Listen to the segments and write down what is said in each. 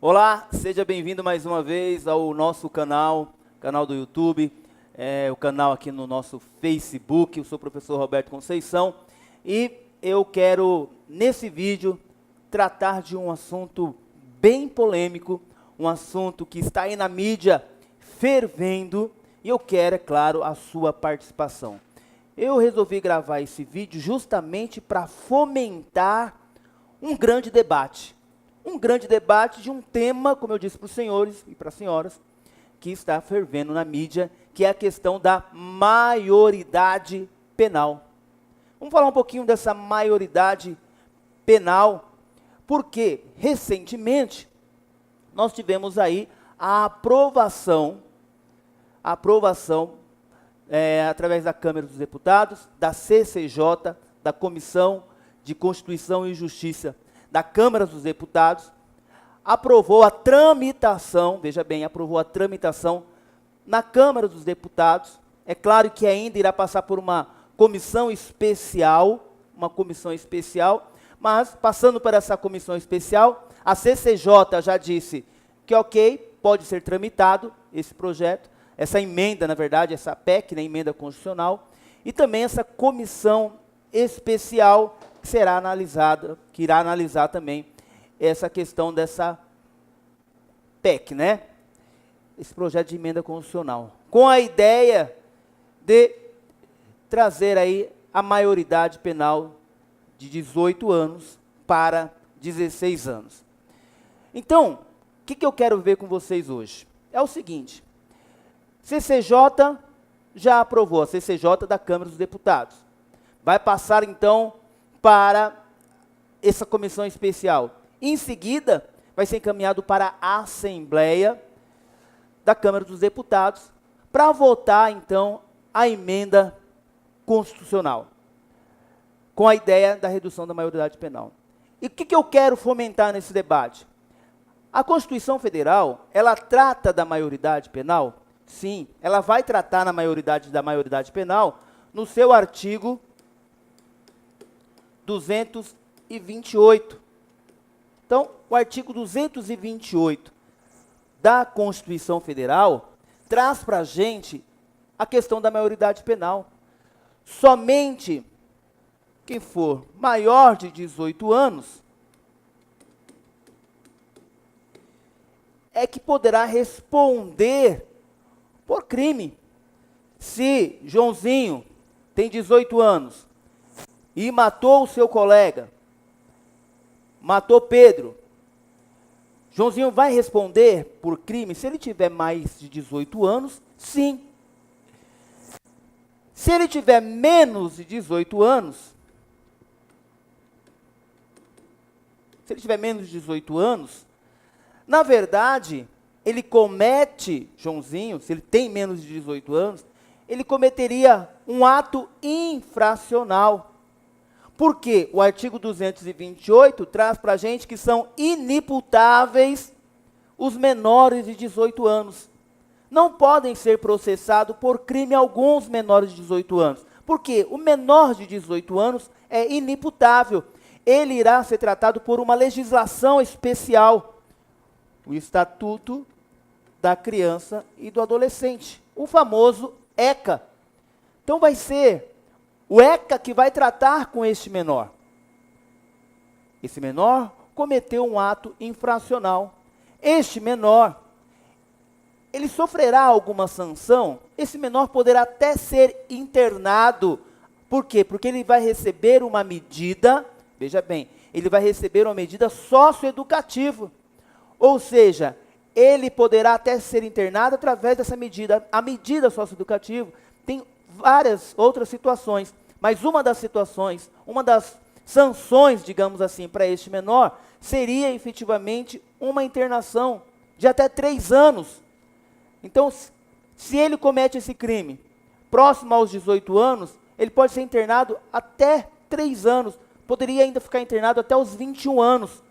Olá, seja bem-vindo mais uma vez ao nosso canal do YouTube, o canal aqui no nosso Facebook. Eu sou o professor Roberto Conceição e eu quero, nesse vídeo, tratar de um assunto bem polêmico, um assunto que está aí na mídia fervendo, e eu quero, é claro, a sua participação. Eu resolvi gravar esse vídeo justamente para fomentar um grande debate de um tema, como eu disse para os senhores e para as senhoras, que está fervendo na mídia, que é a questão da maioridade penal. Vamos falar um pouquinho dessa maioridade penal, porque recentemente nós tivemos aí a aprovação através da Câmara dos Deputados, da CCJ, da Comissão de Constituição e Justiça da Câmara dos Deputados, aprovou a tramitação, veja bem, aprovou a tramitação na Câmara dos Deputados. É claro que ainda irá passar por uma comissão especial, mas passando por essa comissão especial, a CCJ já disse que ok, pode ser tramitado esse projeto, essa emenda, na verdade, essa PEC, né, emenda constitucional, e também essa comissão especial que irá analisar também essa questão dessa PEC, né? Esse projeto de emenda constitucional, com a ideia de trazer aí a maioridade penal de 18 anos para 16 anos. Então, o que eu quero ver com vocês hoje? É o seguinte, CCJ já aprovou, a CCJ da Câmara dos Deputados. Vai passar então para essa comissão especial. Em seguida, vai ser encaminhado para a Assembleia da Câmara dos Deputados para votar, então, a emenda constitucional, com a ideia da redução da maioridade penal. E o que eu quero fomentar nesse debate? A Constituição Federal, ela trata da maioridade penal? Sim, ela vai tratar da maioridade penal no seu artigo 228. Então, o artigo 228 da Constituição Federal traz para a gente a questão da maioridade penal. Somente quem for maior de 18 anos é que poderá responder por crime. Se Joãozinho tem 18 anos e matou o seu colega, matou Pedro, Joãozinho vai responder por crime se ele tiver mais de 18 anos? Sim. Se ele tiver menos de 18 anos, na verdade, ele comete, Joãozinho, se ele tem menos de 18 anos, ele cometeria um ato infracional. Porque o artigo 228 traz para a gente que são inimputáveis os menores de 18 anos. Não podem ser processados por crime algum os menores de 18 anos. Porque o menor de 18 anos é inimputável. Ele irá ser tratado por uma legislação especial. O Estatuto da Criança e do Adolescente. O famoso ECA. Então vai ser o ECA que vai tratar com este menor. Esse menor cometeu um ato infracional. Este menor, ele sofrerá alguma sanção? Esse menor poderá até ser internado. Por quê? Porque ele vai receber uma medida, veja bem, ele vai receber uma medida socioeducativa. Ou seja, ele poderá até ser internado através dessa medida. A medida socioeducativa tem várias outras situações, mas uma das sanções, digamos assim, para este menor, seria efetivamente uma internação de até 3 anos. Então, se ele comete esse crime próximo aos 18 anos, ele pode ser internado até 3 anos, poderia ainda ficar internado até os 21 anos,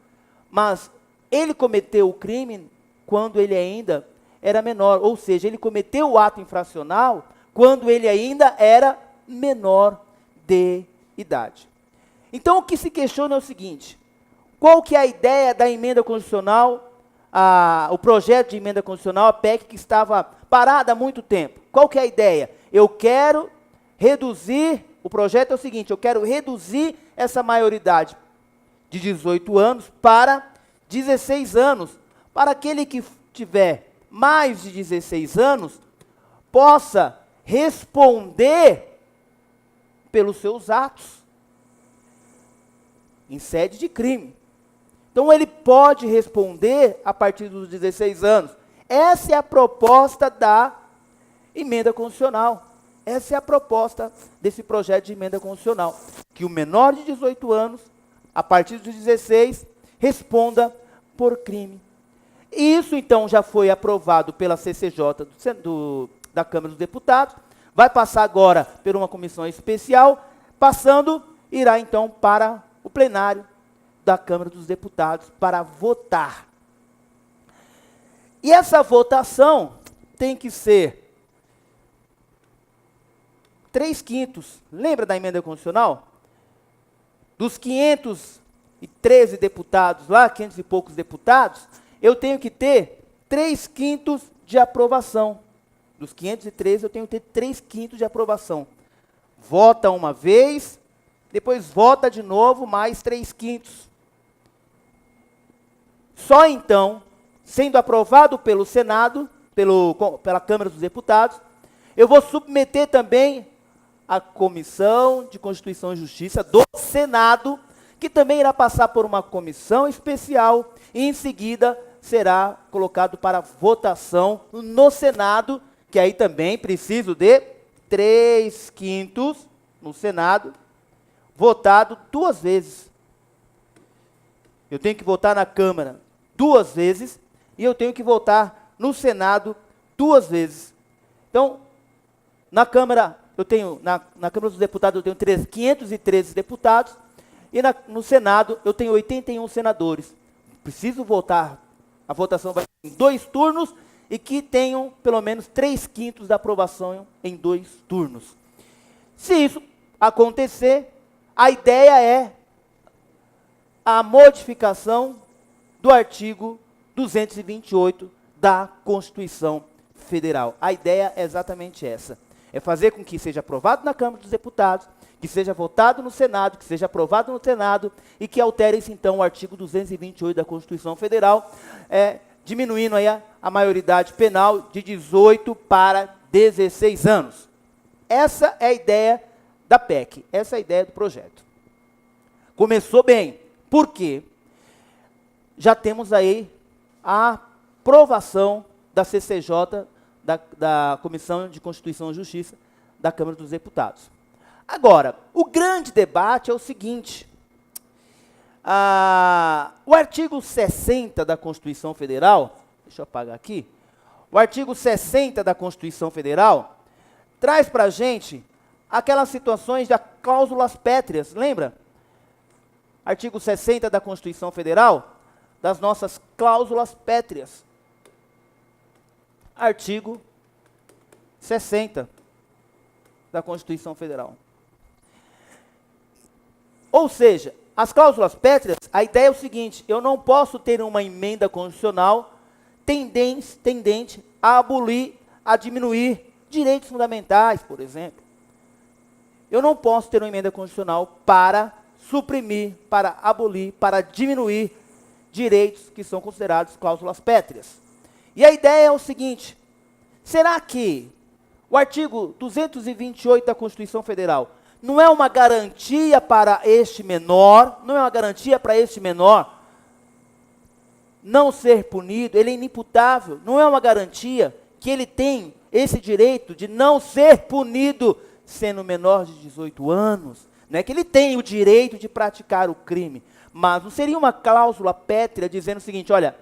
mas ele cometeu o crime quando ele ainda era menor, ou seja, ele cometeu o ato infracional quando ele ainda era menor de idade. Então, o que se questiona é o seguinte: qual que é a ideia da emenda constitucional o projeto de emenda constitucional, a PEC que estava parada há muito tempo. Qual que é a ideia? Eu quero reduzir, o projeto é o seguinte, eu quero reduzir essa maioridade de 18 anos para 16 anos, para aquele que tiver mais de 16 anos, possa responder pelos seus atos em sede de crime. Então ele pode responder a partir dos 16 anos. Essa é a proposta da emenda constitucional. Essa é a proposta desse projeto de emenda constitucional. Que o menor de 18 anos, a partir dos 16, responda por crime. E isso então já foi aprovado pela CCJ da Câmara dos Deputados, vai passar agora por uma comissão especial, irá então para o plenário da Câmara dos Deputados para votar. E essa votação tem que ser 3/5. Lembra da emenda constitucional? Dos 513 deputados lá, 500 e poucos deputados, eu tenho que ter 3/5 de aprovação. Dos 513, eu tenho que ter 3/5 de aprovação. Vota uma vez, depois vota de novo, mais 3/5. Só então, sendo aprovado pelo Senado, pela Câmara dos Deputados, eu vou submeter também à Comissão de Constituição e Justiça do Senado, que também irá passar por uma comissão especial, e em seguida será colocado para votação no Senado, que aí também preciso de 3/5 no Senado, votado 2 vezes. Eu tenho que votar na Câmara 2 vezes, e eu tenho que votar no Senado 2 vezes. Então, na Câmara, na Câmara dos Deputados eu tenho 513 deputados, e no Senado eu tenho 81 senadores. Preciso votar, a votação vai ser em 2 turnos, e que tenham pelo menos 3/5 da aprovação em 2 turnos. Se isso acontecer, a ideia é a modificação do artigo 228 da Constituição Federal. A ideia é exatamente essa. É fazer com que seja aprovado na Câmara dos Deputados, que seja votado no Senado, que seja aprovado no Senado, e que altere-se então o artigo 228 da Constituição Federal, diminuindo aí a maioridade penal de 18 para 16 anos. Essa é a ideia da PEC, essa é a ideia do projeto. Começou bem, por quê? Já temos aí a aprovação da CCJ, da Comissão de Constituição e Justiça da Câmara dos Deputados. Agora, o grande debate é o seguinte: o artigo 60 da Constituição Federal, deixa eu apagar aqui, o artigo 60 da Constituição Federal traz para a gente aquelas situações das cláusulas pétreas, lembra? Artigo 60 da Constituição Federal, das nossas cláusulas pétreas. Artigo 60 da Constituição Federal. Ou seja, as cláusulas pétreas, a ideia é o seguinte: eu não posso ter uma emenda constitucional tendente a abolir, a diminuir direitos fundamentais, por exemplo. Eu não posso ter uma emenda constitucional para suprimir, para abolir, para diminuir direitos que são considerados cláusulas pétreas. E a ideia é o seguinte: será que o artigo 228 da Constituição Federal não é uma garantia para este menor, não ser punido? Ele é inimputável, não é uma garantia que ele tem esse direito de não ser punido sendo menor de 18 anos? Não é que ele tem o direito de praticar o crime, mas não seria uma cláusula pétrea dizendo o seguinte: olha,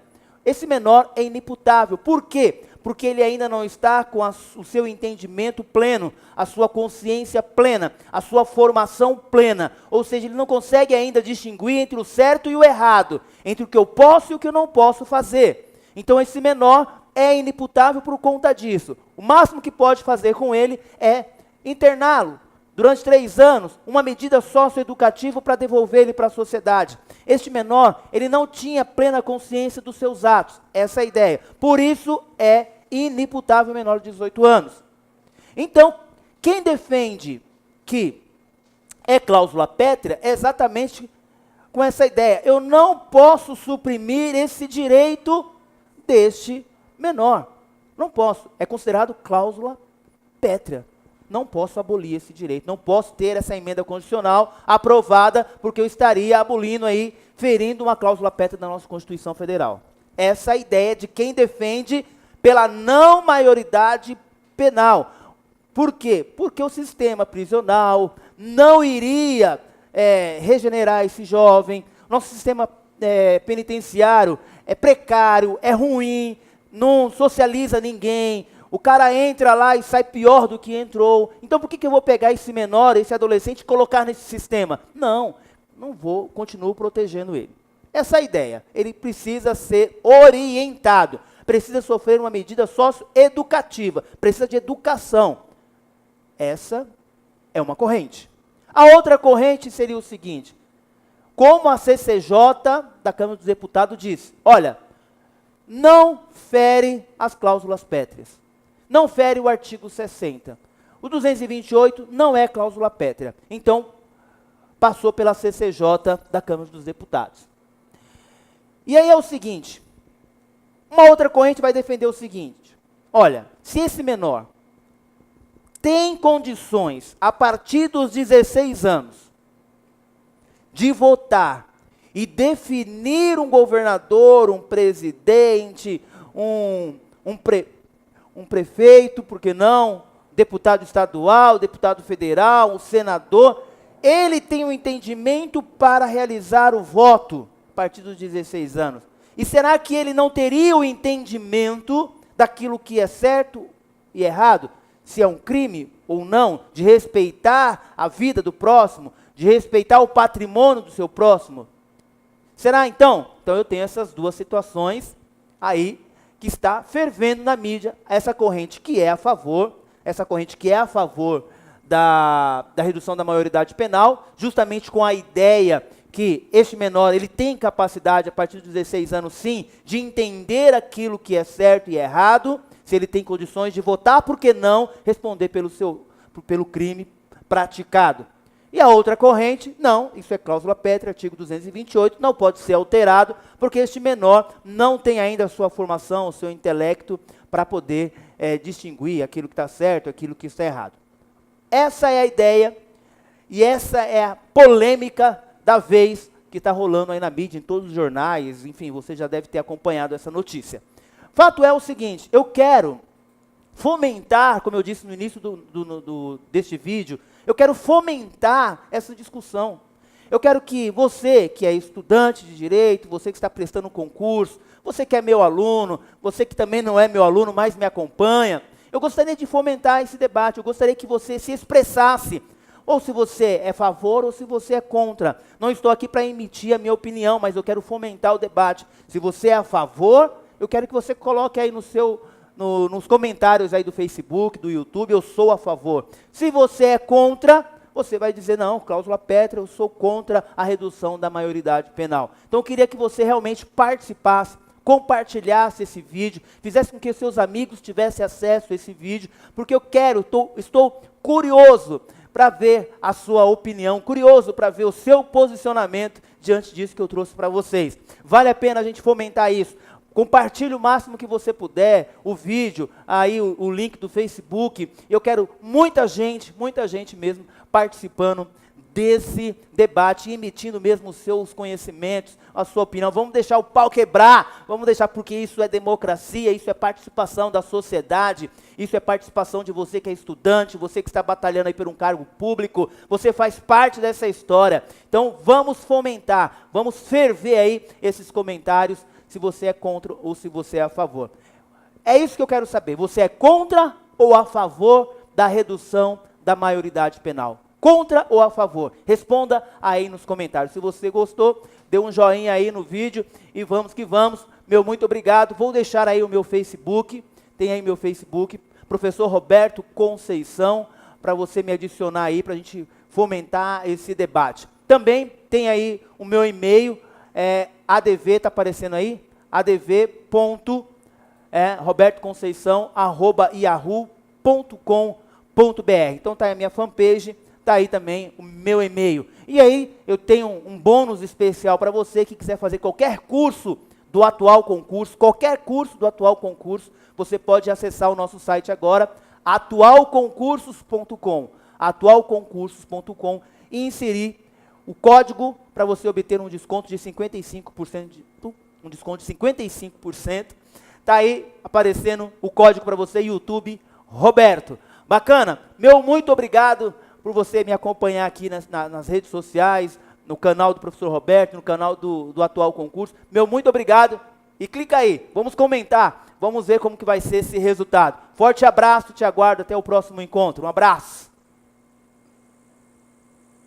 esse menor é inimputável. Por quê? Porque ele ainda não está com o seu entendimento pleno, a sua consciência plena, a sua formação plena. Ou seja, ele não consegue ainda distinguir entre o certo e o errado, entre o que eu posso e o que eu não posso fazer. Então esse menor é inimputável por conta disso. O máximo que pode fazer com ele é interná-lo, durante 3 anos, uma medida socioeducativa para devolver ele para a sociedade. Este menor, ele não tinha plena consciência dos seus atos. Essa é a ideia. Por isso, é inimputável menor de 18 anos. Então, quem defende que é cláusula pétrea é exatamente com essa ideia. Eu não posso suprimir esse direito deste menor. Não posso. É considerado cláusula pétrea. Não posso abolir esse direito. Não posso ter essa emenda constitucional aprovada, porque eu estaria abolindo aí, ferindo uma cláusula pétrea da nossa Constituição Federal. Essa é a ideia de quem defende pela não maioridade penal. Por quê? Porque o sistema prisional não iria regenerar esse jovem. Nosso sistema penitenciário é precário, é ruim, não socializa ninguém. O cara entra lá e sai pior do que entrou. Então por que eu vou pegar esse menor, esse adolescente e colocar nesse sistema? Não vou, continuo protegendo ele. Essa é a ideia. Ele precisa ser orientado, precisa sofrer uma medida socioeducativa, precisa de educação. Essa é uma corrente. A outra corrente seria o seguinte: como a CCJ da Câmara dos Deputados disse, olha, não fere as cláusulas pétreas, não fere o artigo 60. O 228 não é cláusula pétrea, então passou pela CCJ da Câmara dos Deputados. E aí é o seguinte, uma outra corrente vai defender o seguinte, olha, se esse menor tem condições, a partir dos 16 anos, de votar e definir um governador, um presidente, um prefeito, por que não, deputado estadual, deputado federal, um senador, ele tem um entendimento para realizar o voto a partir dos 16 anos. E será que ele não teria o entendimento daquilo que é certo e errado? Se é um crime ou não, de respeitar a vida do próximo, de respeitar o patrimônio do seu próximo? Será então? Então eu tenho essas duas situações aí que está fervendo na mídia, essa corrente que é a favor, da redução da maioridade penal, justamente com a ideia que este menor, ele tem capacidade, a partir dos 16 anos sim, de entender aquilo que é certo e errado, se ele tem condições de votar, por que não responder pelo crime praticado? E a outra corrente, não, isso é cláusula pétrea, artigo 228, não pode ser alterado, porque este menor não tem ainda a sua formação, o seu intelecto, para poder distinguir aquilo que está certo, aquilo que está errado. Essa é a ideia, e essa é a polêmica da vez que está rolando aí na mídia, em todos os jornais, enfim, você já deve ter acompanhado essa notícia. Fato é o seguinte, eu quero fomentar, como eu disse no início deste vídeo, eu quero fomentar essa discussão. Eu quero que você, que é estudante de direito, você que está prestando concurso, você que é meu aluno, você que também não é meu aluno, mas me acompanha, eu gostaria de fomentar esse debate, eu gostaria que você se expressasse, ou se você é a favor ou se você é contra. Não estou aqui para emitir a minha opinião, mas eu quero fomentar o debate. Se você é a favor, eu quero que você coloque aí nos comentários aí do Facebook, do YouTube, eu sou a favor. Se você é contra, você vai dizer, não, cláusula pétrea, eu sou contra a redução da maioridade penal. Então eu queria que você realmente participasse, compartilhasse esse vídeo, fizesse com que seus amigos tivessem acesso a esse vídeo, porque eu estou curioso para ver a sua opinião, curioso para ver o seu posicionamento diante disso que eu trouxe para vocês. Vale a pena a gente fomentar isso. Compartilhe o máximo que você puder, o vídeo, aí o link do Facebook. Eu quero muita gente mesmo participando desse debate, emitindo mesmo os seus conhecimentos, a sua opinião. Vamos deixar o pau quebrar, vamos deixar, porque isso é democracia, isso é participação da sociedade, isso é participação de você que é estudante, você que está batalhando aí por um cargo público, você faz parte dessa história. Então vamos fomentar, vamos ferver aí esses comentários, se você é contra ou se você é a favor. É isso que eu quero saber, você é contra ou a favor da redução da maioridade penal? Contra ou a favor? Responda aí nos comentários. Se você gostou, dê um joinha aí no vídeo e vamos que vamos. Meu muito obrigado. Vou deixar aí o meu Facebook, tem aí meu Facebook, Professor Roberto Conceição, para você me adicionar aí, para a gente fomentar esse debate. Também tem aí o meu e-mail, adv, está aparecendo aí? adv.robertoconceição@yahoo.com.br. Então tá aí a minha fanpage, tá aí também o meu e-mail. E aí eu tenho um bônus especial para você que quiser fazer qualquer curso do atual concurso, você pode acessar o nosso site agora, atualconcursos.com, e inserir o código para você obter um desconto de 55%, um desconto de 55%. Tá aí aparecendo o código para você, YouTube Roberto. Bacana? Meu muito obrigado por você me acompanhar aqui nas redes sociais, no canal do professor Roberto, no canal do atual concurso. Meu muito obrigado e clica aí, vamos comentar, vamos ver como que vai ser esse resultado. Forte abraço, te aguardo até o próximo encontro. Um abraço.